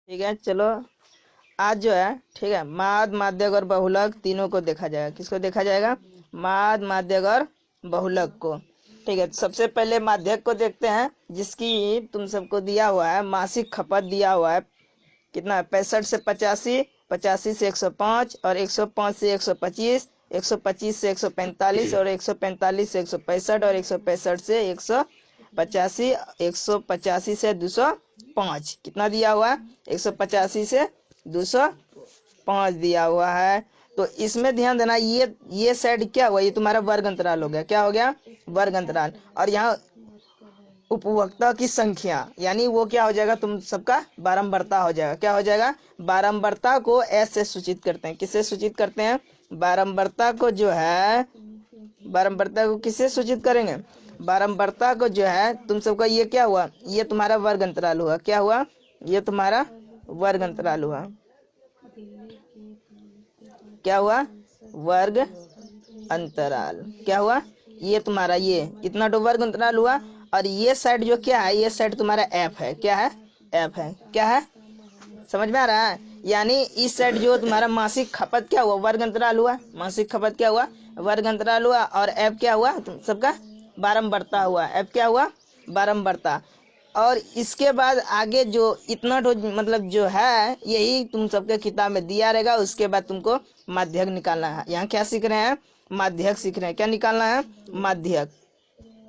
ठीक है, चलो आज जो है, ठीक है, माद माध्यक और बहुलक तीनों को देखा जाएगा। किसको देखा जाएगा? माद माध्यक और बहुलक को। ठीक है, सबसे पहले माध्यक को देखते हैं, जिसकी तुम सबको दिया हुआ है मासिक खपत दिया हुआ है। कितना? 65 से 85, 85 से 105 और 105 से 125, 125 से 145 और 145 से 165 और 165 से 185, 185 से 205। कितना दिया हुआ है? 185 से 205 दिया हुआ है। तो इसमें ध्यान देना, ये साइड क्या हुआ? ये तुम्हारा वर्ग अंतराल हो गया। क्या हो गया? वर्ग अंतराल। और यहाँ उपभोक्ता की संख्या, यानी वो क्या हो जाएगा? तुम सबका बारंबारता हो जाएगा। क्या हो जाएगा? बारंबारता को एस से सूचित करते हैं। किससे सूचित करते हैं? बारंबारता को जो है, बारंबारता को किससे सूचित करेंगे? बारंबारता को जो है तुम सबका ये क्या हुआ? ये तुम्हारा वर्ग अंतराल हुआ। क्या हुआ? ये तुम्हारा वर्ग अंतराल हुआ। क्या हुआ? वर्ग अंतराल। क्या हुआ? ये तुम्हारा ये इतना तो वर्ग अंतराल हुआ। और ये साइड जो क्या है? ये साइड तुम्हारा एफ है। क्या है? एफ है। क्या है? समझ में आ रहा है? यानी इस साइड जो तुम्हारा मासिक खपत क्या हुआ? वर्ग अंतराल हुआ। मासिक खपत क्या हुआ? वर्ग अंतराल हुआ। और एफ क्या हुआ? तुम सबका बारंबारता हुआ। एफ क्या हुआ? बारंबारता। और इसके बाद आगे जो इतना मतलब जो है, यही तुम सबके किताब में दिया रहेगा। उसके बाद तुमको माध्यक निकालना है। यहाँ क्या सीख रहे हैं? माध्यक सीख रहे हैं। क्या निकालना है? माध्यक।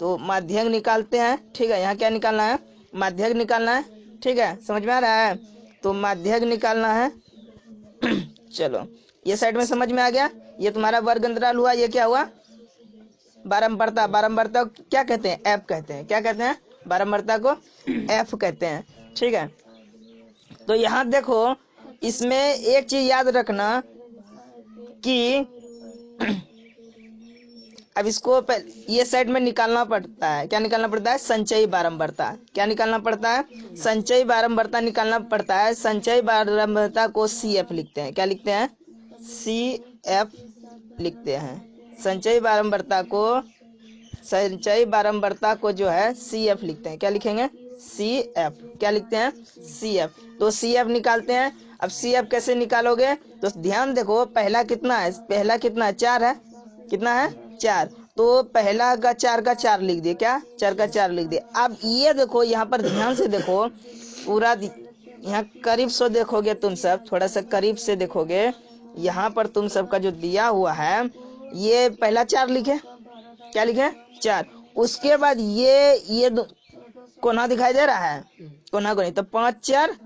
तो माध्यक निकालते हैं। ठीक है, यहाँ क्या निकालना है? माध्यक निकालना है। ठीक है, समझ में आ रहा है? तो माध्यक निकालना है। चलो, ये साइड में समझ में आ गया। ये तुम्हारा वर्ग अंतराल हुआ। ये क्या हुआ? बारंबारता। बारंबारता क्या कहते हैं? एफ कहते हैं। क्या कहते हैं? बारंबारता को एफ कहते हैं। ठीक है, तो यहाँ देखो, इसमें एक चीज याद रखना कि अब इसको ये साइड में निकालना पड़ता है। क्या निकालना पड़ता है? संचयी बारंबारता। क्या निकालना पड़ता है? संचयी बारंबारता निकालना पड़ता है। संचयी बारंबारता को सी एफ लिखते हैं। क्या लिखते हैं? सी एफ लिखते हैं। संचयी बारंबारता को, संचयी बारंबारता को जो है सी एफ लिखते हैं। क्या लिखेंगे? C F. क्या लिखते हैं? C F. तो सी एफ निकालते हैं। अब सी एफ कैसे निकालोगे? तो ध्यान देखो, पहला कितना है? पहला कितना है? 4 है। कितना है? 4। तो पहला का 4 का 4 लिख दिए। क्या? 4 का 4 लिख दिए। अब ये देखो, यहाँ पर ध्यान से देखो, पूरा यहाँ करीब से देखोगे, तुम सब थोड़ा सा करीब से देखोगे, यहाँ पर तुम सबका जो दिया हुआ है, ये पहला 4 लिखे। क्या लिखे? 4। उसके बाद ये कोना दिखाई दे रहा है, कोना को नहीं, तो 5 4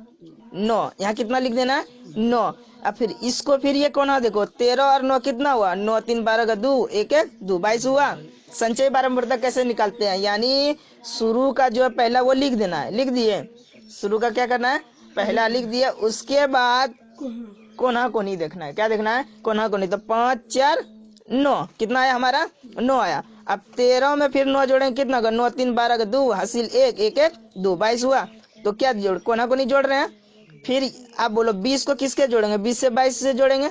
9। यहाँ कितना लिख देना है? 9। अब फिर इसको, फिर ये कोना देखो, 13 और 9 कितना हुआ? 9 3 12 का 2, 1 1 2, 22 हुआ। संचय बारंबारता कैसे निकालते हैं? यानी शुरू का जो पहला वो लिख देना है। लिख दिए। शुरू का क्या करना है? पहला लिख दिए। उसके बाद कोना को नहीं देखना है। क्या देखना है? कोना को नहीं। तो 5 4 9 कितना आया हमारा? 9 आया। अब 13 में फिर 9 जोड़ेंगे, कितना होगा? 9 3 12 का 2, हासिल 1 1 1 2, 22 हुआ। तो क्या जोड़, कोना को नहीं जोड़ रहे हैं। फिर आप बोलो 20 को किसके जोड़ेंगे? 20 से 22 से जोड़ेंगे।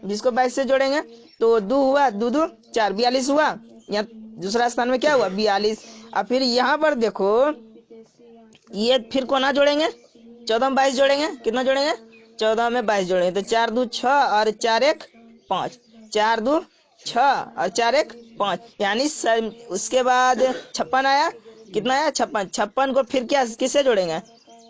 20 को 22 से जोड़ेंगे तो 2 हुआ, 2 2 4, 42 हुआ। यहाँ दूसरा स्थान में क्या हुआ? 42। अब फिर यहाँ पर देखो, ये फिर कोना जोड़ेंगे, 14 में 22 जोड़ेंगे। कितना जोड़ेंगे? 14 में 22 जोड़ेंगे। तो 4 2 6 और 4 1 5, 4 2 6 और 4 1 5, यानी उसके बाद 56 आया। कितना आया? 56। 56 को फिर क्या किससे जोड़ेंगे?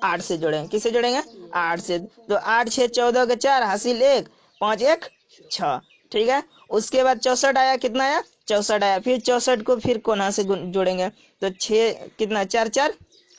8 से जोड़ेंगे। किससे जोड़ेंगे? 8 से। तो 8 6 14 के 4, हासिल 1 5 1 6। ठीक है, उसके बाद 64 आया। कितना आया? 64 आया। फिर 64 को फिर कोना से जोड़ेंगे। तो 6 कितना? 4 4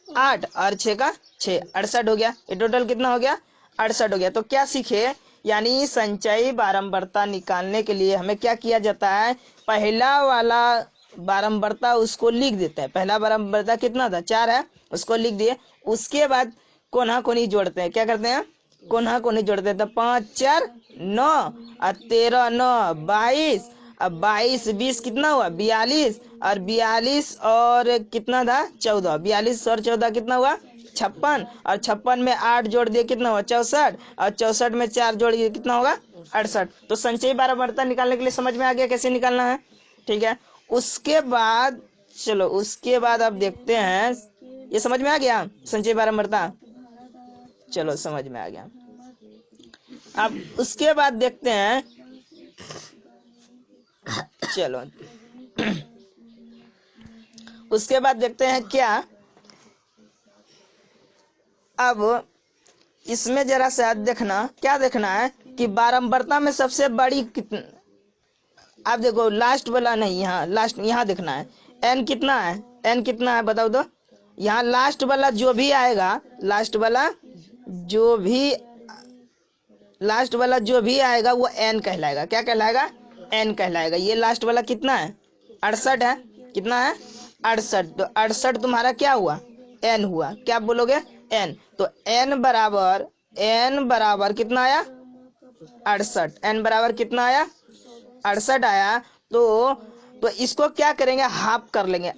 8 और 6 का 6, 68 हो गया। ये टोटल कितना हो गया? 68 हो गया। तो क्या सीखे? यानी संचयी बारंबारता निकालने के लिए हमें क्या किया जाता है? पहला वाला बारंबारता उसको लिख देते हैं। पहला बारंबारता कितना था? 4 है, उसको लिख दिए। उसके बाद कोना कोनी जोड़ते हैं। क्या करते हैं? कोना कोनी जोड़ते हैं। तो 5 4 9 और 13 9 22। अब 22 20 कितना हुआ? 42। और 42 और कितना था? 14। 42 और 14 कितना हुआ? 56। और 56 में 8 जोड़ दिए, कितना हुआ? 64। और 64 में 4 जोड़ दिए, कितना होगा? 68। तो संचयी बारंबारता निकालने के लिए समझ में आ गया कैसे निकालना है। ठीक है, उसके बाद चलो, उसके बाद अब देखते हैं, ये समझ में आ गया संचयी बारंबारता। चलो समझ में आ गया। अब उसके बाद देखते हैं, चलो उसके बाद देखते हैं क्या, अब इसमें जरा सा देखना, क्या देखना है कि बारंबारता में सबसे बड़ी कितनी, आप देखो लास्ट वाला नहीं, यहाँ लास्ट, यहाँ देखना है एन कितना है, एन कितना है बताओ तो। यहाँ लास्ट वाला जो भी आएगा, लास्ट वाला जो भी, लास्ट वाला जो भी आएगा वो एन कहलाएगा। क्या कहलाएगा? एन कहलाएगा। ये लास्ट वाला कितना है? 68 है। कितना है? 68। तो 68 तुम्हारा क्या हुआ? एन हुआ। क्या बोलोगे? एन। तो एन बराबर कितना आया? 68। एन बराबर कितना आया? 68 आया। तो इसको क्या करेंगे? हाफ कर लेंगे।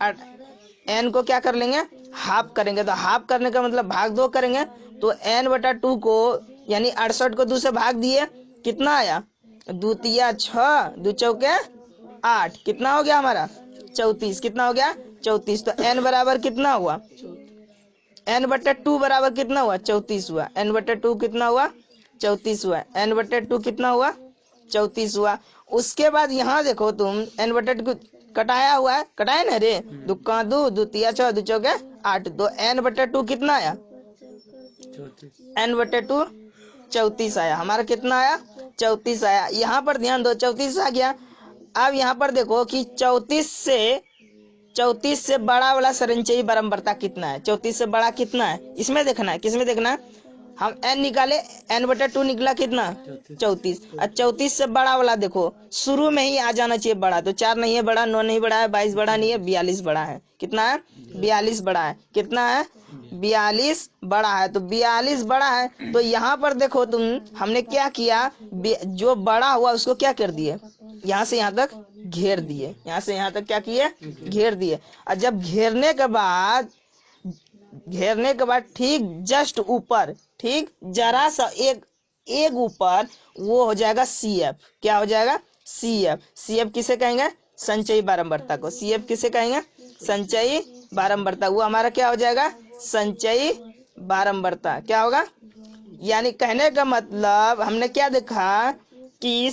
एन को क्या कर लेंगे? हाफ करेंगे। तो हाफ करने का मतलब भाग 2 करेंगे। तो एन बटा 2 को, यानी 68 को 2 से भाग दिए, कितना आया? 2 तिया 6, 2 चौके 8, कितना हो गया हमारा? 34। कितना हो गया? 34। तो एन बराबर कितना हुआ? एन बटे 2 बराबर कितना हुआ? 34 हुआ। एन बटे 2 कितना हुआ? 34 हुआ। एन बटे 2 कितना हुआ? 34 हुआ। उसके बाद यहाँ देखो तुम, एन बटे 2 कटाया हुआ है, कटाया ना रे, 2 का 2, 2 तिया 6, 2 चौके 8। तो एन बटे 2 कितना आया? एन बटे 2 34 आया। हमारा कितना आया? 34 आया। यहाँ पर ध्यान दो, 34 आ गया। अब यहाँ पर देखो कि 34 से बड़ा वाला संचयी बारंबारता कितना है? 34 से बड़ा कितना है? इसमें देखना है। किसमें देखना है? हम एन निकाले, एन बटे 2 निकला कितना? 34। और 34 से बड़ा वाला देखो, शुरू में ही आ जाना चाहिए बड़ा। तो 4 नहीं है बड़ा, 9 नहीं बड़ा है, 22 बड़ा नहीं है, 42 बड़ा है। कितना है? 42 बड़ा है। कितना है? 42 बड़ा है। तो 42 बड़ा है। तो यहाँ पर देखो तुम, हमने क्या किया, जो बड़ा हुआ उसको क्या कर दिए? यहाँ से यहाँ तक घेर दिए। यहाँ से यहाँ तक क्या किए? घेर दिए। और जब घेरने के बाद ठीक जस्ट ऊपर, ठीक जरा सा एक ऊपर, वो हो जाएगा सी एफ। क्या हो जाएगा? C F. सी एफ किसे कहेंगे? संचयी बारंबारता को। सी एफ किसे कहेंगे? संचयी बारंबारता। वो हमारा क्या हो जाएगा? संचयी बारंबारता। क्या होगा? यानी कहने का मतलब हमने क्या देखा कि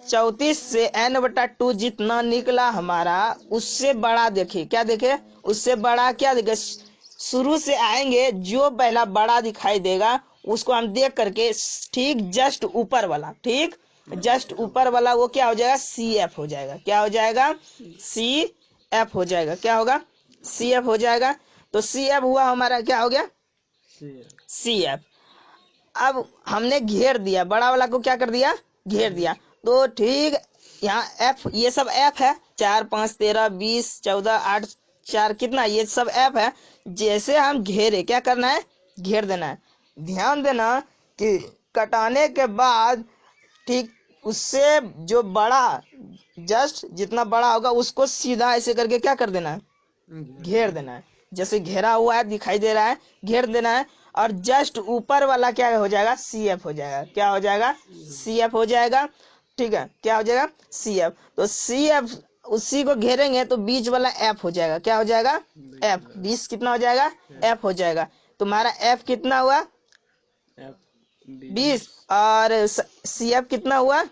34 से n बटा 2 जितना निकला हमारा, उससे बड़ा देखे। क्या देखे? उससे बड़ा क्या देखे? शुरू से आएंगे, जो पहला बड़ा दिखाई देगा उसको हम देख करके ठीक जस्ट ऊपर वाला, ठीक जस्ट ऊपर वाला, वो क्या हो जाएगा? सी एफ हो जाएगा। क्या हो जाएगा? सी एफ हो जाएगा। क्या होगा? सी एफ हो जाएगा। तो सी एफ हुआ हमारा, क्या हो गया? C F. अब हमने घेर दिया, बड़ा वाला को क्या कर दिया? घेर दिया। तो ठीक यहाँ एफ, ये सब एफ है। 4 5 13 20 14 8 4, कितना? ये सब एफ है। जैसे हम घेरे, क्या करना है? घेर देना है। ध्यान देना कि कटाने के बाद ठीक उससे जो बड़ा, जस्ट जितना बड़ा होगा उसको सीधा ऐसे करके क्या कर देना है? घेर देना है। जैसे घेरा हुआ है दिखाई दे रहा है, घेर देना है। और जस्ट ऊपर वाला क्या हो जाएगा? सी एफ हो जाएगा। क्या हो जाएगा? सी एफ हो जाएगा। ठीक है, क्या हो जाएगा? C F. तो सी एफ, उसी को घेरेंगे तो बीच वाला एफ हो जाएगा। क्या हो जाएगा? एफ। 20 कितना हो जाएगा? एफ हो जाएगा। तुम्हारा एफ कितना हुआ? 20। और सी एफ कितना हुआ?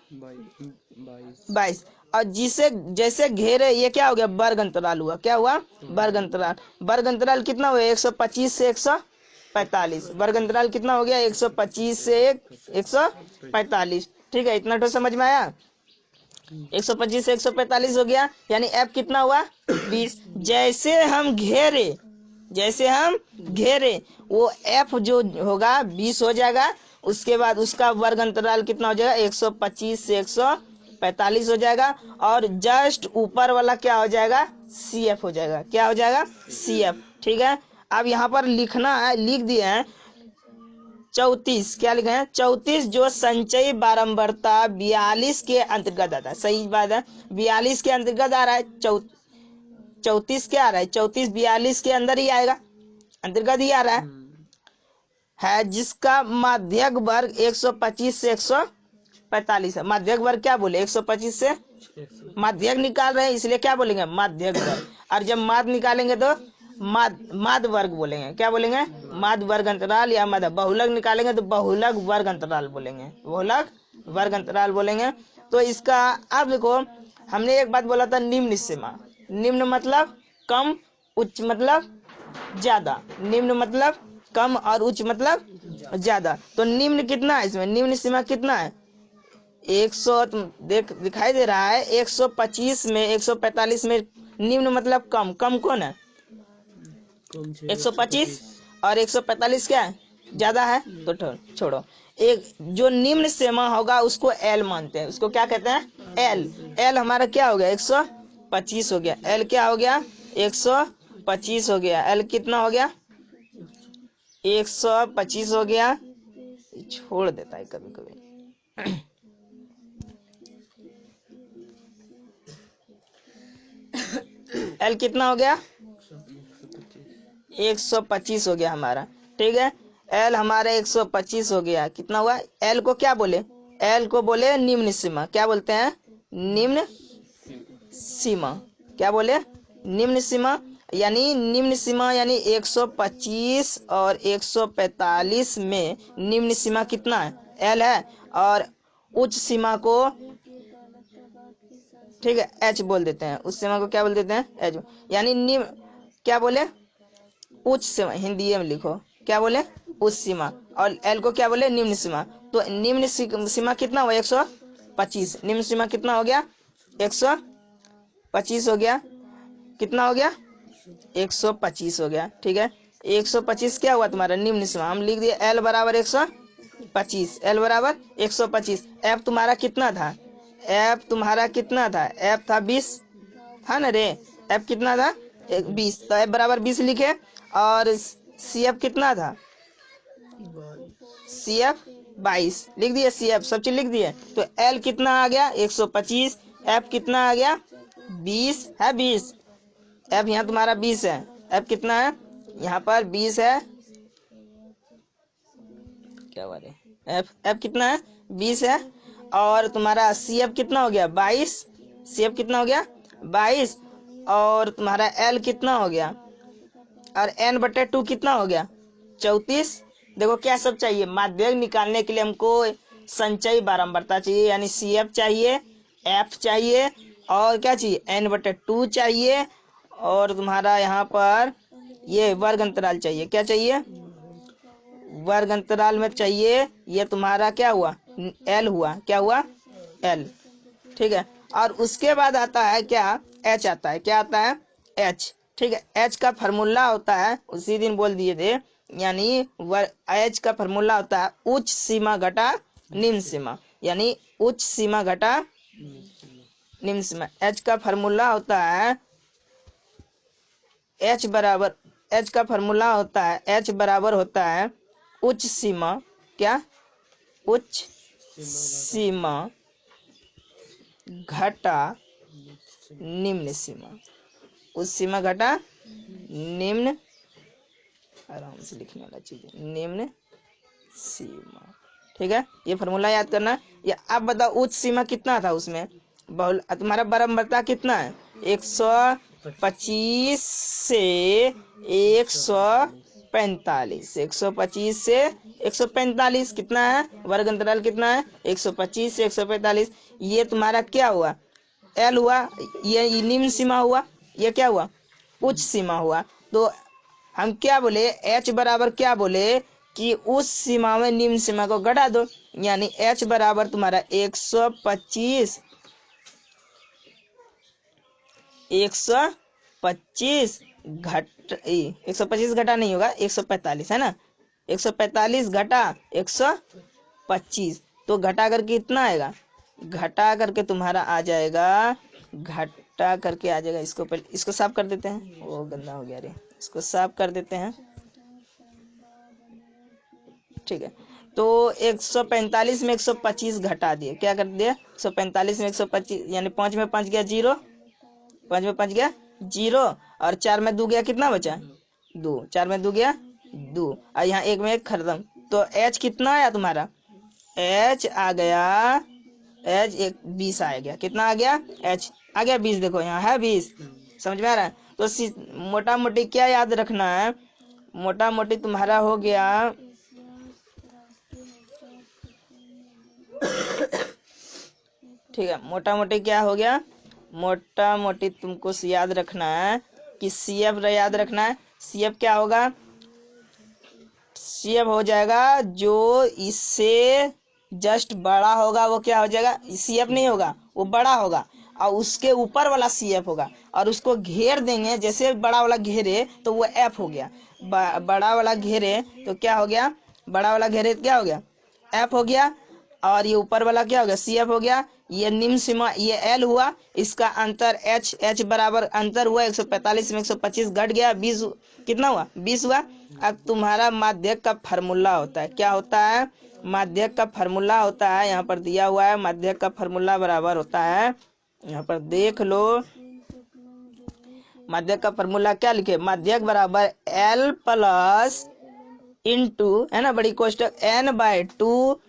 22। और जिसे जैसे घेरे, ये क्या हो गया? वर्ग अंतराल हुआ। क्या हुआ? वर्ग अंतराल। वर्ग अंतराल कितना हुआ? 125 से 145। वर्ग अंतराल कितना हो गया? 125 से 145। ठीक है, इतना तो समझ में आया। 125 से 145 हो गया, यानी एफ कितना हुआ? 20। जैसे हम घेरे वो एफ जो होगा 20 हो जाएगा। उसके बाद उसका वर्ग अंतराल कितना हो जाएगा? 125 से 145 हो जाएगा। और जस्ट ऊपर वाला क्या हो जाएगा? सी एफ हो जाएगा। क्या हो जाएगा? C F. ठीक है, अब यहाँ पर लिखना है, लिख दिए हैं 34। क्या लिखे हैं? 34 जो संचयी बारंबारता 42 के अंतर्गत आता है। सही बात है, 42 के अंतर्गत आ रहा है। 34 क्या आ रहा है? 34 42 के अंदर ही आएगा, अंतर्गत ही आ रहा है जिसका माध्यक वर्ग 125 से 145 है। माध्यक वर्ग क्या बोले? 125 से माध्यक निकाल रहे हैं, इसलिए क्या बोलेंगे? माध्यक वर्ग। और जब माध्य निकालेंगे तो माध्य वर्ग बोलेंगे। क्या बोलेंगे? माध्य वर्ग अंतराल या मध्य। बहुलक निकालेंगे तो बहुलक वर्ग अंतराल बोलेंगे, बहुलक वर्ग अंतराल बोलेंगे। तो इसका आप देखो, हमने एक बात बोला था निम्न सीमा। निम्न मतलब कम, उच्च मतलब ज्यादा। निम्न मतलब कम और उच्च मतलब ज्यादा। तो निम्न कितना है इसमें? निम्न सीमा कितना है? 100 दिखाई दे रहा है 125 में 145 में निम्न मतलब कम। कम कौन है? 125 और 145 क्या है? ज्यादा है। तो छोड़ो, एक जो निम्न सीमा होगा उसको एल मानते हैं। उसको क्या कहते हैं? एल। एल हमारा क्या हो गया? 125 हो गया। एल क्या हो गया? 125 हो गया। एल कितना हो गया? 125 हो गया। छोड़ देता है कभी कभी। एल कितना हो गया? 125 हो गया हमारा। ठीक है, एल हमारा 125 हो गया। कितना हुआ? एल को क्या बोले? एल को बोले निम्न सीमा। क्या बोलते हैं? निम्न सीमा। क्या बोले? निम्न सीमा। यानी निम्न सीमा यानी 125 और 145 में निम्न सीमा कितना है? एल है। और उच्च सीमा को, ठीक है, एच बोल देते हैं। उस सीमा को क्या बोल देते हैं? एच। यानी निम्न, क्या बोले? उच्च सीमा। हिंदी में लिखो, क्या बोले? उच्च सीमा। और एल को क्या बोले? निम्न सीमा। तो निम्न सीमा कितना हुआ? 125। निम्न सीमा कितना हो गया? 125 हो गया। कितना हो गया? 125 हो गया। ठीक है, 125 क्या हुआ तुम्हारा? निम्न सीमा। हम लिख दिए एल बराबर 125। एल बराबर 125। एफ तुम्हारा कितना था? एफ तुम्हारा कितना था? एफ था 20, था ना रे? एफ कितना था? 20। तो एफ बराबर 20 लिखे। और सी एफ कितना था? सी एफ 22 लिख दिए। सी एफ सब चीज लिख दिए। तो एल कितना आ गया? 125। एफ कितना आ गया? 20 है। 20 एफ यहाँ तुम्हारा 20 है। एफ कितना है? यहाँ पर 20 है। क्या बात है? एफ एफ कितना है? 20 है। और तुम्हारा सी एफ कितना हो गया? 22। सी एफ कितना हो गया? 22। और तुम्हारा एल कितना हो गया? और एन बटे 2 कितना हो गया? 34। देखो क्या सब चाहिए माध्यक निकालने के लिए? हमको संचयी बारंबारता चाहिए, यानी सी एफ चाहिए, एफ चाहिए, और क्या चाहिए? एन बटे 2 चाहिए। और तुम्हारा यहाँ पर ये वर्ग अंतराल चाहिए। क्या चाहिए? वर्ग अंतराल में चाहिए। ये तुम्हारा क्या हुआ? एल हुआ। क्या हुआ? एल। ठीक है, और उसके बाद आता है क्या? एच आता है। क्या आता है? एच। ठीक है, एच का फॉर्मूला होता है, उसी दिन बोल दिए थे, यानी एच का फॉर्मूला होता है उच्च सीमा घटा निम्न सीमा। यानी उच्च सीमा घटा निम्न सीमा। एच का फॉर्मूला होता है एच बराबर, एच का फॉर्मूला होता है एच बराबर होता है उच्च सीमा। क्या? उच्च सीमा घटा निम्न सीमा। उच्च सीमा घटा निम्न, आराम से लिखने वाला चीज है, निम्न सीमा। ठीक है, ये फॉर्मूला याद करना। या आप बताओ उच्च सीमा कितना था उसमें? बहुल तुम्हारा बारंबारता कितना है? 125 से 145। 125 से 145 कितना है? वर्ग अंतराल कितना है? 125 से 145। ये तुम्हारा क्या हुआ? एल हुआ। ये निम्न सीमा हुआ। ये क्या हुआ? उच्च सीमा हुआ। तो हम क्या बोले? एच बराबर क्या बोले? कि उस सीमा में निम्न सीमा को घटा दो। यानी एच बराबर तुम्हारा 125 घट 125 घटा नहीं होगा, 145 है ना? 145 घटा 125, तो घटा करके कितना आएगा? घटा करके तुम्हारा आ जाएगा, घटा करके आ जाएगा। इसको पहले इसको साफ कर देते हैं, वो गंदा हो गया रे, इसको साफ कर देते हैं। ठीक है, तो 145 में 125 घटा दिए। क्या कर दिए? 145 में 125, यानी 5 में 5 गया 0, 5 में 5 गया 0, और 4 में 2 गया, कितना बचा? 2। 4 में 2 गया 2, और यहाँ 1 में 1 खत्म। तो एच कितना आया तुम्हारा? एच आ गया, एच 20 आ गया। कितना आ गया? एच आ गया 20। देखो यहाँ है 20, समझ में आ रहा है? तो मोटा मोटी क्या याद रखना है, मोटा मोटी तुम्हारा हो गया ठीक है, मोटा मोटी क्या हो गया, मोटा मोटी तुमको याद रखना है कि CF याद रखना है। CF क्या होगा, CF हो जाएगा जो इससे जस्ट बड़ा होगा वो क्या हो जाएगा, CF नहीं होगा, वो बड़ा होगा और उसके ऊपर वाला CF होगा और उसको घेर देंगे, जैसे बड़ा वाला घेरे तो वो F हो गया। बड़ा वाला घेरे तो क्या हो गया, बड़ा वाला घेरे क्या हो गया, F हो गया। और ये ऊपर वाला क्या हो गया, CF हो गया। ये निम्न सीमा ये L हुआ, इसका अंतर H बराबर अंतर हुआ 145 में 125 घट गया 20, कितना हुआ 20 हुआ। अब तुम्हारा माध्यक का फार्मूला होता है, क्या होता है, माध्यक का फार्मूला होता है, यहाँ पर दिया हुआ है माध्यक का फार्मूला बराबर होता है, यहाँ पर देख लो माध्यक का फार्मूला क्या लिखे, माध्यक बराबर L प्लस इंटू है ना बड़ी कोष्टक N/2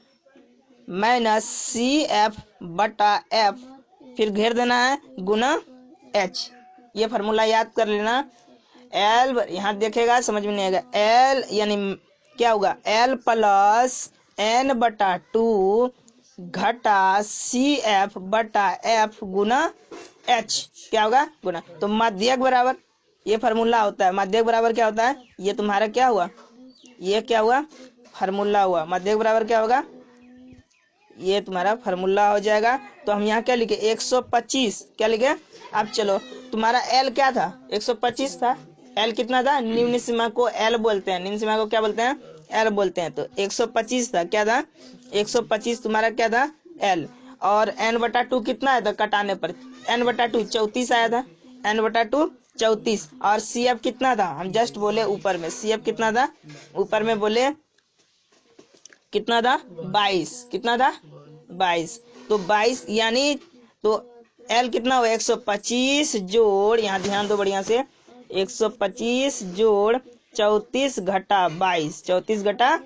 माइनस CF बटा F, फिर घेर देना है गुना H। ये फार्मूला याद कर लेना। L यहाँ देखेगा समझ में नहीं आएगा, L यानी क्या होगा L प्लस N/2 घटा CF बटा F गुना H, क्या होगा गुना। तो माध्यक बराबर ये फार्मूला होता है, माध्यक बराबर क्या होता है, ये तुम्हारा क्या हुआ, ये क्या हुआ फार्मूला हुआ। माध्यक बराबर क्या होगा, ये तुम्हारा फार्मूला हो जाएगा। तो हम यहाँ क्या लिखे 125, क्या लिखे। अब चलो तुम्हारा L क्या था 125 था, L कितना था, निम्न सीमा को L बोलते हैं, निम्न सीमा को क्या बोलते हैं, L बोलते हैं। तो 125 था, क्या था 125 तुम्हारा क्या था L, और N/2 कितना आया था कटाने पर, N/2 34 आया था, N/2 34। और CF कितना था, हम जस्ट बोले ऊपर में CF कितना था, ऊपर में बोले कितना था 22, कितना था 22। तो 22 यानी तो L कितना हुआ 125 जोड़, यहाँ ध्यान दो बढ़िया से, 125 जोड़ 34 घटा 22, 34 घटा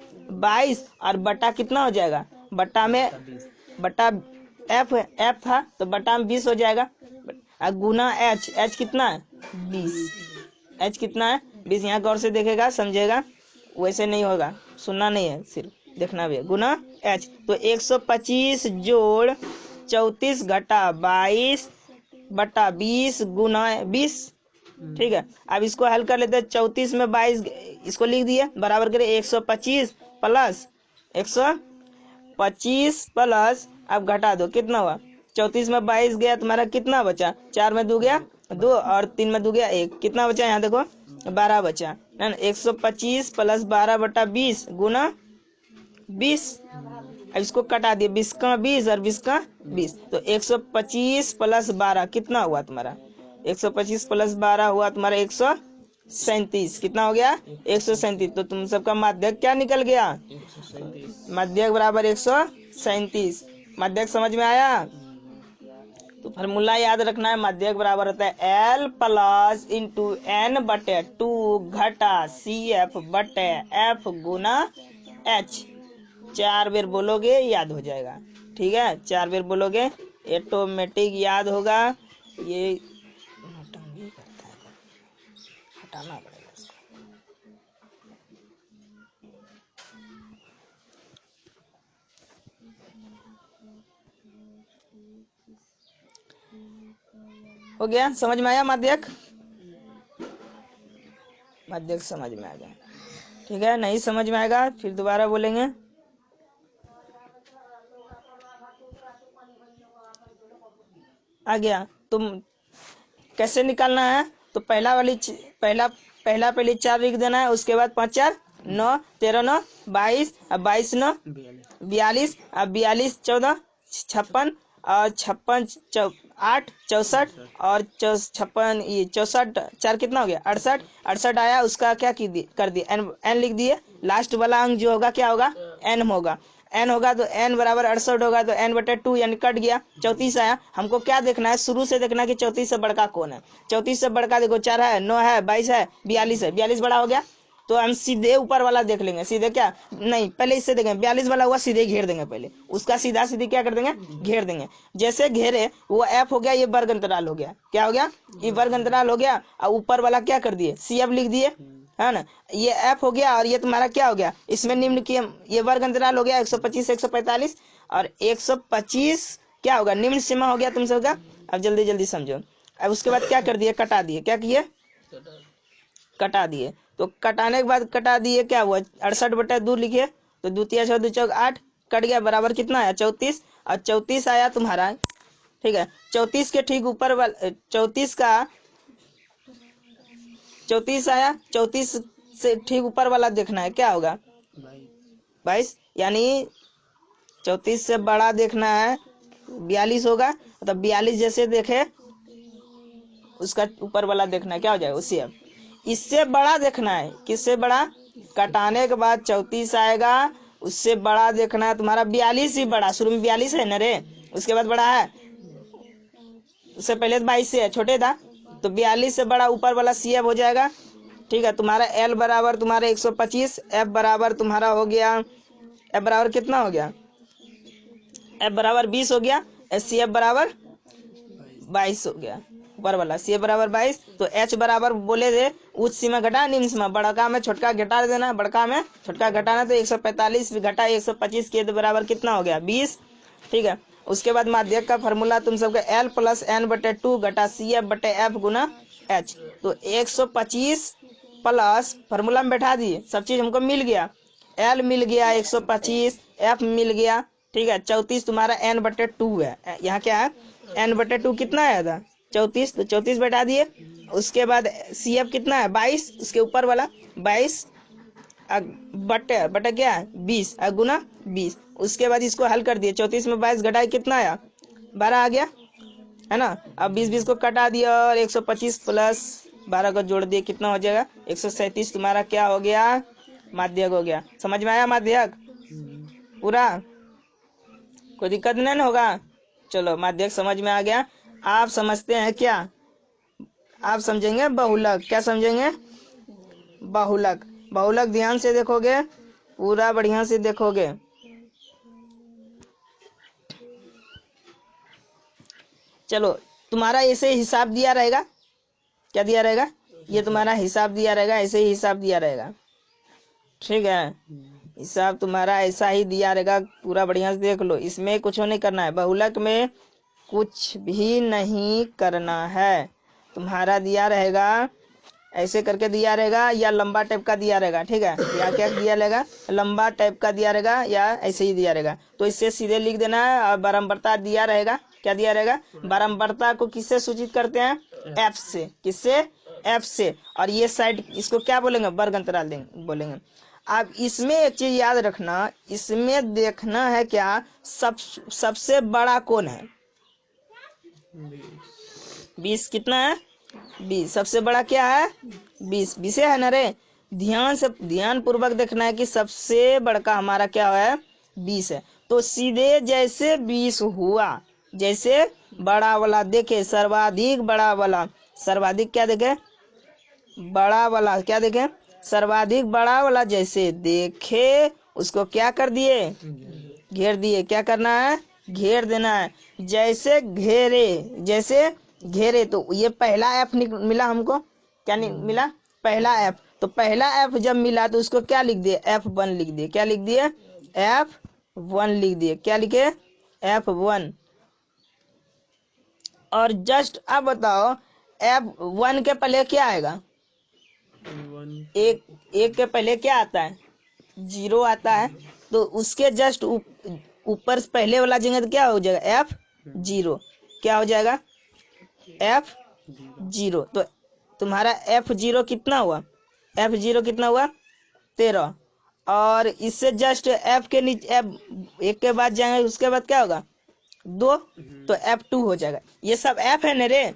22 और बटा कितना हो जाएगा, बटा में बटा F था तो बटा में 20 हो जाएगा, गुना H कितना है 20, H कितना है 20। यहाँ गौर से देखेगा समझेगा, वैसे नहीं होगा, सुनना नहीं है सिर्फ देखना भी है, गुना H। तो 125 जोड़ 34 घटा 22 बटा 20 गुना 20, ठीक है। अब इसको हल कर लेते हैं, 34 में 22 इसको लिख दिए बराबर करे 125 प्लस 125 प्लस, अब घटा दो कितना हुआ, 34 में 22 गया तुम्हारा कितना बचा, 4 में 2 गया 2 और 3 में 2 गया 1, कितना बचा यहाँ देखो 12 बचा है ना। 125 प्लस 12 बटा 20 गुना 20, अब इसको कटा दिए 20 का 20 और 20 का 20। तो 125 प्लस 12 कितना हुआ तुम्हारा, 125 प्लस 12 हुआ तुम्हारा 137, कितना हो गया 137। तो तुम सबका माध्यक क्या निकल गया, माध्यक बराबर 137। माध्यक समझ में आया, तो फार्मूला याद रखना है, माध्यक बराबर होता है L प्लस इंटू N/2 घटा CF बटे F गुना H। 4 बार बोलोगे याद हो जाएगा, ठीक है 4 बार बोलोगे ऑटोमेटिक याद होगा। ये नौटंकी करता है, हटाना पड़ेगा इसको। हो गया, समझ में आया माध्यक, माध्यक समझ में आ गया, ठीक है। नहीं समझ में आएगा फिर दोबारा बोलेंगे। आ गया, तुम कैसे निकालना है, तो पहली 4 लिख देना है, उसके बाद 5 4 9 13 9 22, अब 22 9 42, अब 42 14 56 और 56 8 64 और 56 ये 64 4 कितना हो गया 68, 68 आया, उसका क्या कर दिए n लिख दिए, लास्ट वाला अंक जो होगा क्या होगा n होगा, n होगा तो n बराबर 68 होगा, तो n/2 यानी कट गया, 34 आया। हमको क्या देखना है, शुरू से देखना है कि 34 से बड़का कौन है, 34 से बड़का देखो 4 है 9 है 22 है 42 है, 42 बड़ा हो गया, तो हम सीधे ऊपर वाला देख लेंगे। सीधे क्या नहीं, पहले इससे देखेंगे 42 वाला हुआ, सीधे घेर देंगे, पहले उसका सीधा सीधी क्या कर देंगे, घेर देंगे। जैसे घेरे वो एफ हो गया, ये वर्ग अंतराल हो गया, क्या हो गया, ये वर्ग अंतराल हो गया। और ऊपर वाला क्या कर दिए, सी एफ लिख दिए, है ना। ये एफ हो गया और ये तुम्हारा क्या हो गया, इसमें निम्न की ये वर्ग अंतराल हो गया 125 145 और 125 क्या होगा, निम्न सीमा हो गया तुम सबका। अब जल्दी जल्दी समझो। अब उसके बाद क्या कर दिए, कटा दिए, क्या किए, कटा दिए। तो कटाने के बाद कटा दिए, क्या हुआ 68/2 लिखे, तो 2 × 6 = 2 × 8 कट गया, बराबर कितना आया 34। और 34 आया तुम्हारा, ठीक है। 34 के ठीक ऊपर वाला 34 आया, 34 से ठीक ऊपर वाला देखना है, क्या होगा 22, यानी 34 से बड़ा देखना है 42 होगा। तो 42 जैसे देखे उसका ऊपर वाला देखना है, क्या हो जाएगा उससे। अब इससे बड़ा देखना है, किससे बड़ा, कटाने के बाद 34 आएगा, उससे बड़ा देखना है तुम्हारा 42 ही बड़ा, शुरू में 42 है ना रे, उसके बाद बड़ा है, उससे पहले 22 से है, छोटे था, तो 42 से बड़ा ऊपर वाला सी एफ हो जाएगा, ठीक है। तुम्हारा एल बराबर तुम्हारा 125, एफ बराबर तुम्हारा हो गया, एफ बराबर कितना हो गया, एफ बराबर 20 हो गया, सी एफ बराबर 22 हो गया, ऊपर वाला सी एफ बराबर 22। तो एच बराबर बोले थे उच्च सीमा घटा निम्न सीमा, बड़का में छोटका घटा देना, बड़का में छोटका घटाना, तो 145 घटा 125 के बराबर कितना हो गया 20, ठीक है। उसके बाद माध्यक का फॉर्मूला तुम सबका एल प्लस n/2 घटा सी एफ बटे एफ गुना एच। तो 125 प्लस फॉर्मूला में बैठा दिए, सब चीज हमको मिल गया, एल मिल गया 125, एफ मिल गया, ठीक है। 34 तुम्हारा n/2 है, यहाँ क्या है n/2 कितना आया था 34, तो 34 बैठा दिए। उसके बाद सी एफ कितना है 22, उसके ऊपर वाला 22 बटे बटे क्या है 20 गुना 20। उसके बाद इसको हल कर दिए, 34 में 22 घटाए कितना आया 12 आ गया, है ना। अब 20 को कटा दिया और 125 प्लस 12 को जोड़ दिए, कितना हो जाएगा 137 तुम्हारा क्या हो गया, माध्यक हो गया। समझ में आया माध्यक पूरा, कोई दिक्कत नहीं होगा। चलो माध्यक समझ में आ गया। आप समझते हैं क्या, आप समझेंगे बहुलक, क्या समझेंगे, बहुलक। बहुलक ध्यान से देखोगे, पूरा बढ़िया से देखोगे। चलो तुम्हारा ऐसे हिसाब दिया रहेगा, क्या दिया रहेगा, ये तुम्हारा हिसाब दिया रहेगा, ऐसे ही हिसाब दिया रहेगा, ठीक है। हिसाब तुम्हारा ऐसा ही दिया रहेगा, पूरा बढ़िया से देख लो। इसमें कुछ नहीं करना है, बहुलक में कुछ भी नहीं करना है। तुम्हारा दिया रहेगा ऐसे करके दिया रहेगा, या लंबा टाइप का दिया रहेगा, ठीक है, या क्या दिया रहेगा लंबा टाइप का दिया रहेगा, या ऐसे ही दिया रहेगा। तो इससे सीधे लिख देना है। और बारंबारता दिया रहेगा, क्या दिया रहेगा, बारंबारता को किससे सूचित करते हैं, एफ से, किससे, एफ से। और ये साइड इसको क्या बोलेंगे, वर्ग अंतराल बोलेंगे। अब इसमें एक चीज याद रखना, इसमें देखना है क्या सबसे बड़ा कौन है, 20 कितना है 20, सबसे बड़ा क्या है 20 है ना रे। ध्यान से ध्यान पूर्वक देखना है कि सबसे बड़का हमारा क्या है 20 है। तो सीधे जैसे 20 हुआ, जैसे बड़ा वाला देखे, सर्वाधिक बड़ा वाला, सर्वाधिक क्या देखे, बड़ा वाला क्या देखे, सर्वाधिक बड़ा वाला जैसे देखे उसको क्या कर दिए, घेर दिए। क्या करना है, घेर देना है। जैसे घेरे, जैसे घेरे, तो ये पहला एफ मिला हमको, क्या मिला, पहला एफ। तो पहला एफ जब मिला तो उसको क्या लिख दिए, F1 लिख दिए, क्या लिख दिए, F1 लिख दिए, क्या लिखे, F1। और जस्ट अब बताओ F1 के पहले क्या आएगा, एक के पहले क्या आता है, 0 आता है। तो उसके जस्ट ऊपर पहले वाला जगह क्या हो जाएगा, F0, क्या हो जाएगा F0। तो तुम्हारा F0 कितना हुआ, F0 कितना हुआ 13। और इससे जस्ट F के नीचे F एक के बाद जाएंगे, उसके बाद क्या होगा 2, तो F2 हो जाएगा। ये सब F है ना रे,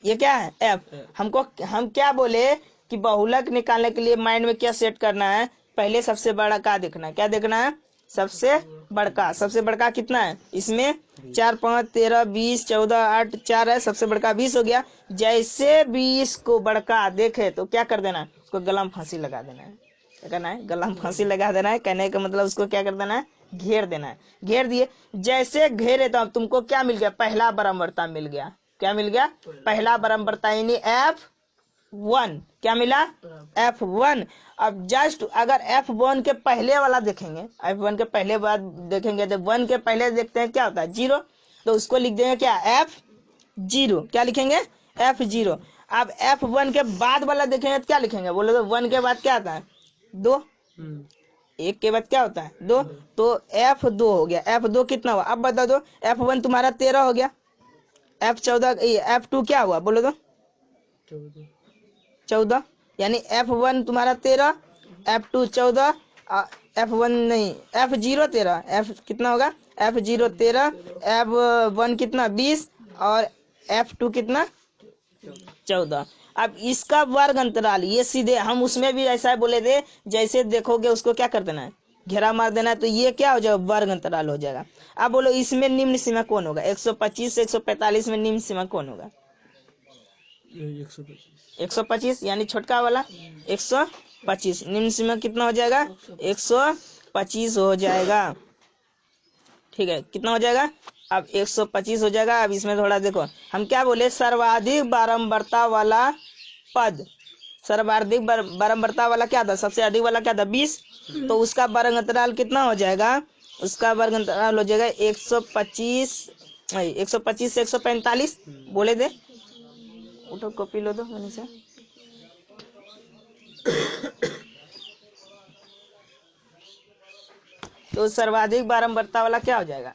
ये क्या है F। हमको हम क्या बोले कि बहुलक निकालने के लिए माइंड में क्या सेट करना है, पहले सबसे बड़ा का देखना है, क्या देखना है, सबसे बड़का। सबसे बड़का कितना है, इसमें 4 5 13 20 14 8 4 है, सबसे बड़का 20 हो गया। जैसे 20 को बड़का देखे तो क्या कर देना, उसको गला में फांसी लगा देना है। क्या करना है? गला में फांसी लगा देना है। कहने का मतलब उसको क्या कर देना है? घेर देना है। घेर दिए, जैसे घेरे तो अब तुमको क्या मिल गया? पहला बराबरता मिल गया। क्या मिल गया? पहला बराबरता यानी F1। क्या मिला? F1। अब जस्ट अगर F1 के पहले वाला देखेंगे, F1 के पहले बार देखेंगे तो 1 के पहले देखते हैं क्या होता है? 0। तो उसको लिख देंगे क्या? F0। क्या लिखेंगे? F0। अब F1 के बाद वाला देखेंगे तो क्या लिखेंगे? बोलो तो 1 के बाद क्या आता है? 2। 1 के बाद क्या होता है? 2। तो F2 हो गया। F2 कितना हुआ? अब बता दो। F1 तुम्हारा 13 हो गया। F2 क्या हुआ? बोलो तो 14। यानी F1 तुम्हारा 13, F2 14, F1 नहीं, F0 13, F कितना होगा? F0 13, F1 कितना? 20 और F2 कितना? 14। अब इसका वर्ग अंतराल ये सीधे हम उसमें भी ऐसा बोले थे, जैसे देखोगे उसको क्या कर देना है? घेरा मार देना है। तो ये क्या हो जाएगा? वर्ग अंतराल हो जाएगा। अब बोलो इसमें निम्न सीमा कौन होगा? 125 से 145 में निम्न सीमा कौन होगा? 125 यानी छोटका वाला 125। निम्न सीमा कितना हो जाएगा? 125 हो जाएगा। ठीक है, कितना हो जाएगा? अब 125 हो जाएगा। अब इसमें थोड़ा देखो, हम क्या बोले? सर्वाधिक बारंबारता वाला पद। सर्वाधिक बारंबारता वाला क्या था? सबसे अधिक वाला क्या था? 20। तो उसका वर्ग अंतराल कितना हो जाएगा? उसका वर्ग अंतराल हो जाएगा 125 से 145। बोले थे, उठो कॉपी लो दो वहीं से। तो सर्वाधिक बारंबारता वाला क्या हो जाएगा?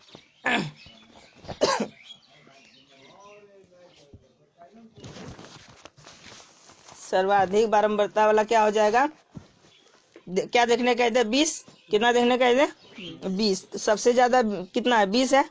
सर्वाधिक बारंबारता वाला क्या हो जाएगा? क्या देखने का है? 20। कितना देखने का है? 20। सबसे ज्यादा कितना है? 20 है।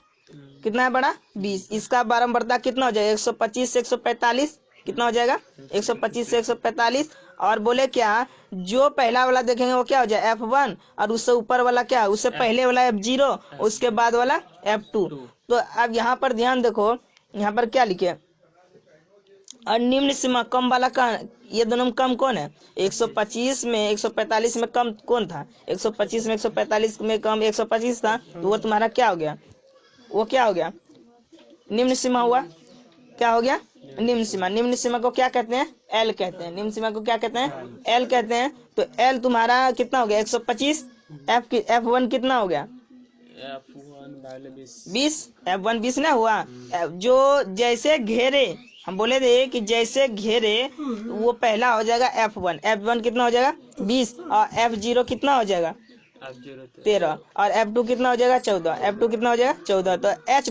कितना है बड़ा? 20। इसका बारंबारता कितना हो जाएगा? 125 से 145। कितना हो जाएगा? 125 से 145। और बोले क्या? जो पहला वाला देखेंगे वो क्या हो जाए? F1। और उससे ऊपर वाला क्या? उससे पहले वाला F0, उसके बाद वाला F2। तो अब यहाँ पर ध्यान देखो, यहाँ पर क्या लिखे? और निम्न सीमा कम वाला का, ये दोनों में कम कौन है? 125 में 145 में कम कौन था? 125 में 145 में कम 125 था। तो वो तुम्हारा क्या हो गया? वो क्या हो गया? निम्न सीमा हुआ। क्या हो गया? निम्न सीमा। निम्न सीमा को क्या कहते हैं? L कहते हैं। निम्न सीमा को क्या कहते हैं? L कहते हैं। तो L तुम्हारा कितना हो गया? 125। F1 कितना हो गया? 20। F1 20 ना हुआ? जो जैसे घेरे, हम बोले थे कि जैसे घेरे वो पहला हो जाएगा F1। F1 कितना हो जाएगा? 20। और F0 कितना हो जाएगा? 13। और F2 कितना हो जाएगा? 14। F2 कितना हो जाएगा? 14। तो H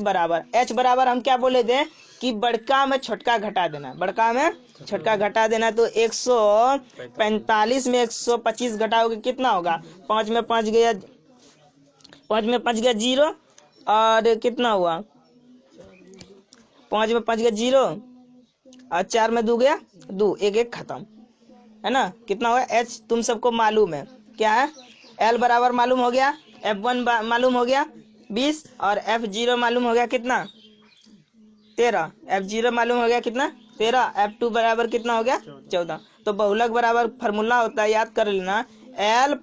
बराबर हम क्या बोले थे कि बड़का में छोटका घटा देना। बड़का में छोटका घटा देना। तो 145 में 125 घटाओगे कितना होगा? 5 में 5 गया, 5 में 5 गया 0। और कितना हुआ? 5 में 5 गया 0 और 4 में 2 गया 2, 1 1 खत्म, है ना? कितना हुआ? H तुम सबको मालूम है क्या है? L बराबर मालूम हो गया, F1 मालूम हो गया 20 और F0 मालूम हो गया कितना? 13। F0 मालूम हो गया कितना? 13। F2 बराबर कितना हो गया? 14। तो बहुलक बराबर फार्मूला होता है, याद कर लेना, L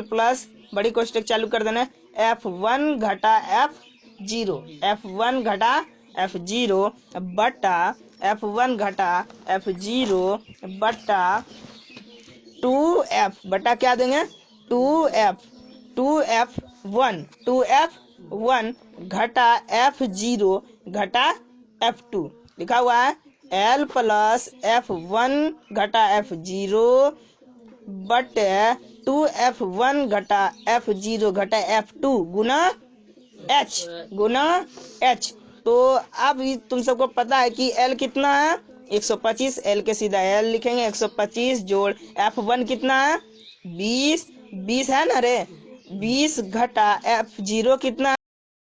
प्लस बड़ी कोष्टक चालू कर देना, F1 घटा F0, F1 घटा F0 बटा F1 घटा F0 बटा 2F बटा क्या देंगे? 2F1 घटा F0 घटा F2 लिखा हुआ है। L प्लस F1 घटा F0 बटे 2F1 घटा F0 घटा F2 गुना H। तो अब तुम सबको पता है कि L कितना है? 125। L के सीधा L लिखेंगे, 125 जोड़ F1 कितना है? 20 है ना रे? 20 घटा F0 कितना